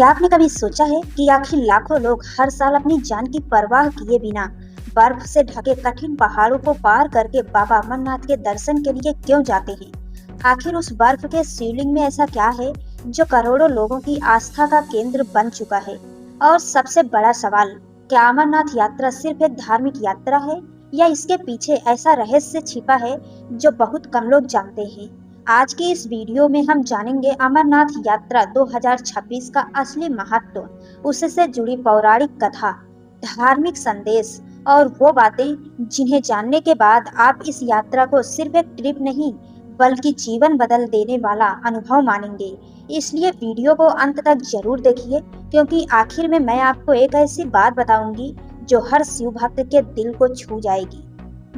क्या आपने कभी सोचा है कि आखिर लाखों लोग हर साल अपनी जान की परवाह किए बिना बर्फ से ढके कठिन पहाड़ों को पार करके बाबा अमरनाथ के दर्शन के लिए क्यों जाते हैं? आखिर उस बर्फ के शिवलिंग में ऐसा क्या है जो करोड़ों लोगों की आस्था का केंद्र बन चुका है? और सबसे बड़ा सवाल, क्या अमरनाथ यात्रा सिर्फ एक धार्मिक यात्रा है या इसके पीछे ऐसा रहस्य छिपा है जो बहुत कम लोग जानते हैं? आज की इस वीडियो में हम जानेंगे अमरनाथ यात्रा 2026 का असली महत्व, उससे जुड़ी पौराणिक कथा, धार्मिक संदेश और वो बातें जिन्हें जानने के बाद आप इस यात्रा को सिर्फ एक ट्रिप नहीं बल्कि जीवन बदल देने वाला अनुभव मानेंगे। इसलिए वीडियो को अंत तक जरूर देखिए, क्योंकि आखिर में मैं आपको एक ऐसी बात बताऊंगी जो हर शिव भक्त के दिल को छू जाएगी।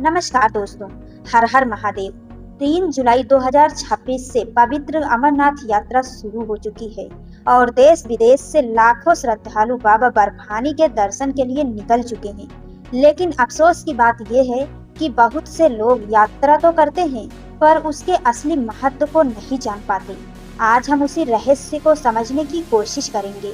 नमस्कार दोस्तों, हर हर महादेव। 3 जुलाई 2026 से पवित्र अमरनाथ यात्रा शुरू हो चुकी है और देश विदेश से लाखों श्रद्धालु बाबा बर्फानी के दर्शन के लिए निकल चुके हैं। लेकिन अफसोस की बात यह है कि बहुत से लोग यात्रा तो करते हैं पर उसके असली महत्व को नहीं जान पाते। आज हम उसी रहस्य को समझने की कोशिश करेंगे।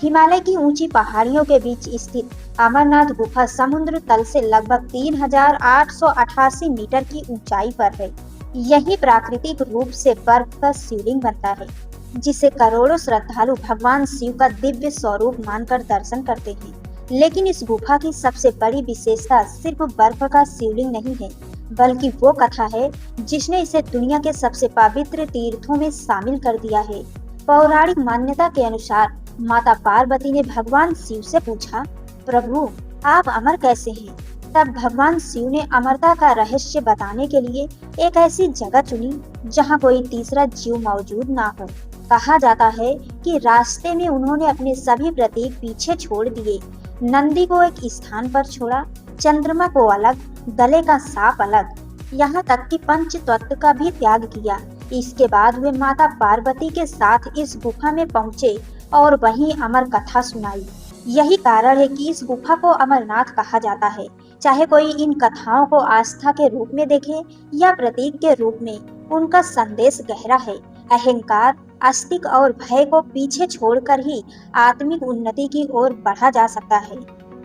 हिमालय की ऊंची पहाड़ियों के बीच स्थित अमरनाथ गुफा समुद्र तल से लगभग 3888 मीटर की ऊंचाई पर है। यही प्राकृतिक रूप से बर्फ का शिवलिंग बनता है, जिसे करोड़ों श्रद्धालु भगवान शिव का दिव्य स्वरूप मानकर दर्शन करते हैं। लेकिन इस गुफा की सबसे बड़ी विशेषता सिर्फ बर्फ का शिवलिंग नहीं है, बल्कि वो कथा है जिसने इसे दुनिया के सबसे पवित्र तीर्थों में शामिल कर दिया है। पौराणिक मान्यता के अनुसार माता पार्वती ने भगवान शिव से पूछा, प्रभु आप अमर कैसे हैं? तब भगवान शिव ने अमरता का रहस्य बताने के लिए एक ऐसी जगह चुनी जहां कोई तीसरा जीव मौजूद ना हो। कहा जाता है कि रास्ते में उन्होंने अपने सभी प्रतीक पीछे छोड़ दिए। नंदी को एक स्थान पर छोड़ा, चंद्रमा को अलग, गले का सांप अलग, यहाँ तक कि पंच तत्व का भी त्याग किया। इसके बाद वे माता पार्वती के साथ इस गुफा में पहुँचे और वहीं अमर कथा सुनाई। यही कारण है कि इस गुफा को अमरनाथ कहा जाता है। चाहे कोई इन कथाओं को आस्था के रूप में देखे या प्रतीक के रूप में, उनका संदेश गहरा है। अहंकार, आस्तिक और भय को पीछे छोड़कर ही आत्मिक उन्नति की ओर बढ़ा जा सकता है।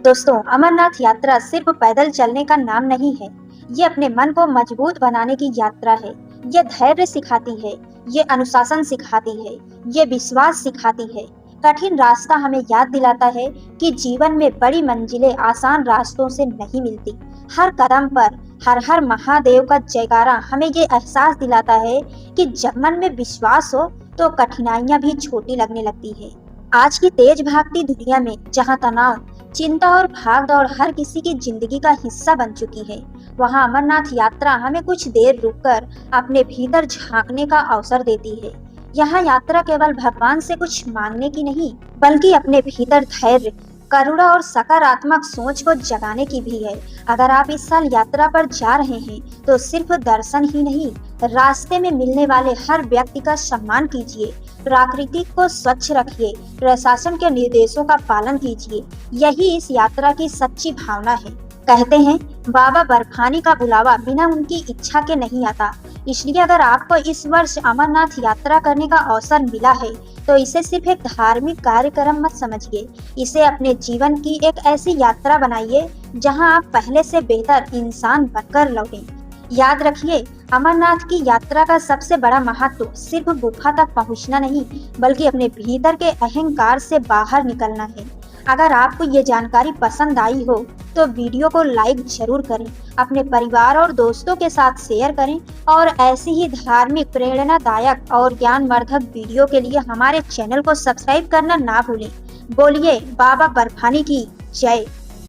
दोस्तों, अमरनाथ यात्रा सिर्फ पैदल चलने का नाम नहीं है। ये अपने मन को मजबूत बनाने की यात्रा है। ये धैर्य सिखाती है, ये अनुशासन सिखाती है, ये विश्वास सिखाती है। कठिन रास्ता हमें याद दिलाता है कि जीवन में बड़ी मंजिलें आसान रास्तों से नहीं मिलती। हर कदम पर हर हर महादेव का जयकारा हमें ये एहसास दिलाता है कि जब मन में विश्वास हो तो कठिनाइयां भी छोटी लगने लगती है। आज की तेज भागती दुनिया में जहां तनाव, चिंता और भागदौड़ हर किसी की जिंदगी का हिस्सा बन चुकी है, वहां अमरनाथ यात्रा हमें कुछ देर रुककर अपने भीतर झांकने का अवसर देती है। यहाँ यात्रा केवल भगवान से कुछ मांगने की नहीं, बल्कि अपने भीतर धैर्य, करुणा और सकारात्मक सोच को जगाने की भी है। अगर आप इस साल यात्रा पर जा रहे हैं तो सिर्फ दर्शन ही नहीं, रास्ते में मिलने वाले हर व्यक्ति का सम्मान कीजिए, प्रकृति को स्वच्छ रखिए, प्रशासन के निर्देशों का पालन कीजिए। यही इस यात्रा की सच्ची भावना है। कहते हैं बाबा बर्फानी का बुलावा बिना उनकी इच्छा के नहीं आता। इसलिए अगर आपको इस वर्ष अमरनाथ यात्रा करने का अवसर मिला है तो इसे सिर्फ एक धार्मिक कार्यक्रम मत समझिए। इसे अपने जीवन की एक ऐसी यात्रा बनाइए जहां आप पहले से बेहतर इंसान बनकर लौटें। याद रखिए, अमरनाथ की यात्रा का सबसे बड़ा महत्व सिर्फ गुफा तक पहुंचना नहीं, बल्कि अपने भीतर के अहंकार से बाहर निकलना है। अगर आपको ये जानकारी पसंद आई हो तो वीडियो को लाइक जरूर करें, अपने परिवार और दोस्तों के साथ शेयर करें और ऐसी ही धार्मिक, प्रेरणादायक और ज्ञानवर्धक वीडियो के लिए हमारे चैनल को सब्सक्राइब करना ना भूलें। बोलिए बाबा बर्फानी की जय।